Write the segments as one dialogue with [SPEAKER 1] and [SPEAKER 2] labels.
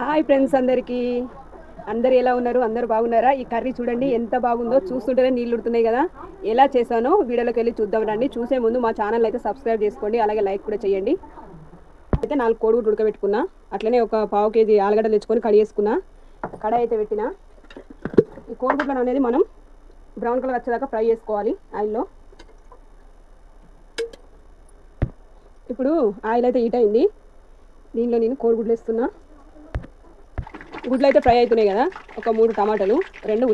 [SPEAKER 1] Hi friends అందరు ఎలా ఉన్నారు? అందరూ బాగున్నారా? ఈ కర్రీ చూడండి ఎంత బాగుందో, చూస్తుంటేనే నీళ్ళు ఉడుతున్నాయి కదా. ఎలా చేశానో వీడియోలోకి వెళ్ళి చూద్దాం రండి. చూసే ముందు మా ఛానల్ అయితే సబ్స్క్రైబ్ చేసుకోండి, అలాగే లైక్ కూడా చేయండి. అయితే 4 కోడిగుడ్లు ఉడకబెట్టుకున్నా. అట్లనే ఒక పావు కేజీ ఆలుగడ్డ తెచ్చుకొని కడిగేసుకున్నా. కడాయి అయితే పెట్టిన. ఈ కోడిగుడ్లను అనేది మనం బ్రౌన్ కలర్ వచ్చేదాకా ఫ్రై చేసుకోవాలి ఆయిల్లో. ఇప్పుడు ఆయిల్ అయితే హీట్ అయింది. దీనిలో నేను కోడిగుడ్లు వేస్తున్నా. గుడ్లు అయితే ఫ్రై అవుతున్నాయి కదా. ఒక 3 టమాటాలు, 2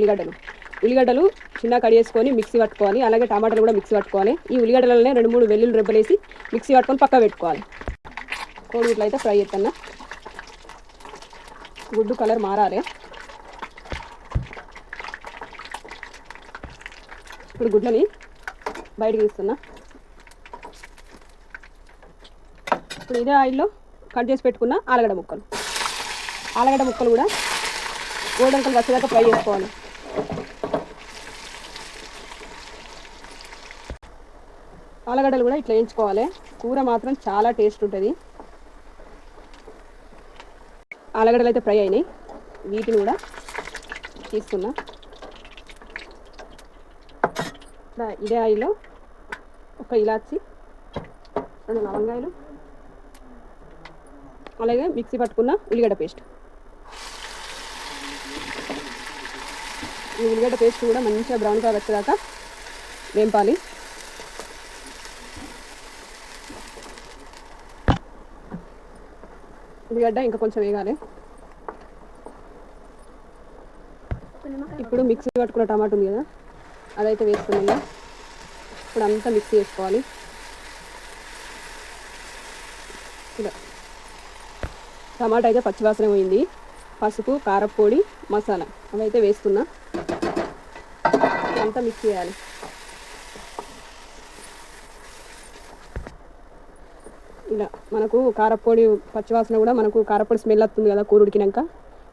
[SPEAKER 1] ఉల్లిగడ్డలు చిన్న కడిగేసుకొని మిక్సీ పట్టుకోవాలి. అలాగే టమాటాలు కూడా మిక్సీ పట్టుకోవాలి. ఈ ఉల్లిగడ్డలనే 2-3 వెల్లుల్లి రెబ్బలేసి మిక్సీ పట్టుకొని పక్క పెట్టుకోవాలి. కోడిగుడ్లు అయితే ఫ్రై చేస్తున్నా. గుడ్డు కలర్ మారాలి. ఇప్పుడు గుడ్లని బయటకు తీస్తున్నా. ఇప్పుడు ఇదే ఆయిల్లో కట్ చేసి పెట్టుకున్న ఆలుగడ్డ ముక్కలు కూడా గోల్డెన్ కలర్ వచ్చేదాకా ఫ్రై చేసుకోవాలి. ఆలుగడ్డలు కూడా ఇట్లా వేయించుకోవాలి. కూర మాత్రం చాలా టేస్ట్ ఉంటుంది. ఆలుగడ్డలు అయితే ఫ్రై అయినాయి. వీటిని కూడా తీసుకున్నా. ఇదే ఆయిల్లో ఒక ఇలాచి, 2 లవంగాయలు, అలాగే మిక్సీ పట్టుకున్న ఉల్లిగడ్డ పేస్ట్. ఈ ఉల్లిగడ్డ పేస్ట్ కూడా మంచిగా బ్రౌన్ కలర్ వచ్చేదాకా వేంపాలి. ఉల్లిగడ్డ ఇంకా కొంచెం వేగాలి. ఇప్పుడు మిక్సీ పట్టుకున్న టమాటా ఉంది కదా, అదైతే వేసుకున్నాము. ఇప్పుడు అంతా మిక్సీ చేసుకోవాలి. ఇలా టమాటా అయితే పచ్చివాసన పోయింది. పసుపు, కారపొడి, మసాలా అవైతే వేస్తున్నా. అంతా మిక్స్ చేయాలి. ఇలా మనకు కారపొడి పచ్చివాసన కూడా మనకు కారపొడి స్మెల్ వస్తుంది కదా. కూర ఉడికినాక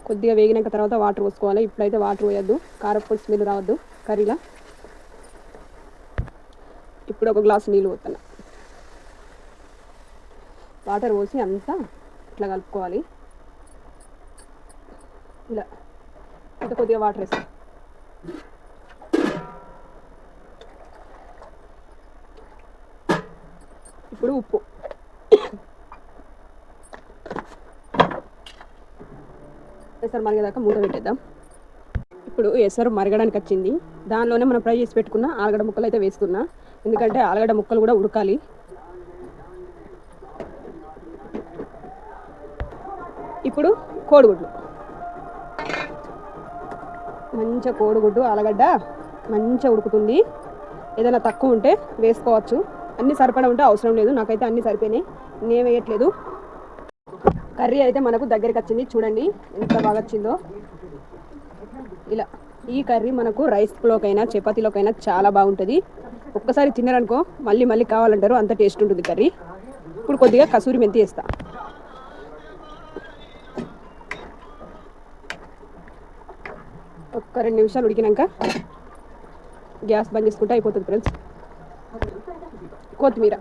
[SPEAKER 1] కొద్దిగా వేగినాక తర్వాత వాటర్ పోసుకోవాలి. ఇప్పుడైతే వాటర్ పోయొద్దు, కారపొడి స్మెల్ రావద్దు కర్రీలా. ఇప్పుడు ఒక గ్లాసు నీళ్ళు పోతున్నా. వాటర్ పోసి అంతా ఇట్లా కలుపుకోవాలి. ఇలా ఇంకా కొద్దిగా వాటర్ వేస్తాం. ఇప్పుడు ఉప్పు. ఎసరు మరిగేదాకా మూత పెట్టేద్దాం. ఇప్పుడు ఎసరు మరగడానికి వచ్చింది. దానిలోనే మనం ఫ్రై చేసి పెట్టుకున్న ఆలుగడ్డ ముక్కలు అయితే వేస్తున్నా. ఎందుకంటే ఆలుగడ్డ ముక్కలు కూడా ఉడకాలి. ఇప్పుడు కోడిగుడ్లు, మంచిగా కోడిగుడ్డు ఆలుగడ్డ మంచిగా ఉడుకుతుంది. ఏదైనా తక్కువ ఉంటే వేసుకోవచ్చు, అన్నీ సరిపడా ఉంటే అవసరం లేదు. నాకైతే అన్నీ సరిపోయినాయి, నేనేం వేయట్లేదు. కర్రీ అయితే మనకు దగ్గరికి వచ్చింది. చూడండి ఎంత బాగా వచ్చిందో. ఇలా ఈ కర్రీ మనకు రైస్లోకైనా చపాతీలోకైనా చాలా బాగుంటుంది. ఒక్కసారి తిన్నారనుకో మళ్ళీ మళ్ళీ కావాలంటారు, అంత టేస్ట్ ఉంటుంది కర్రీ. ఇప్పుడు కొద్దిగా కసూరి మెంతి వేస్తా. ఒక్క 2 నిమిషాలు ఉడికినాక గ్యాస్ బంద్ చేసుకుంటే అయిపోతుంది ఫ్రెండ్స్. కొత్తిమీర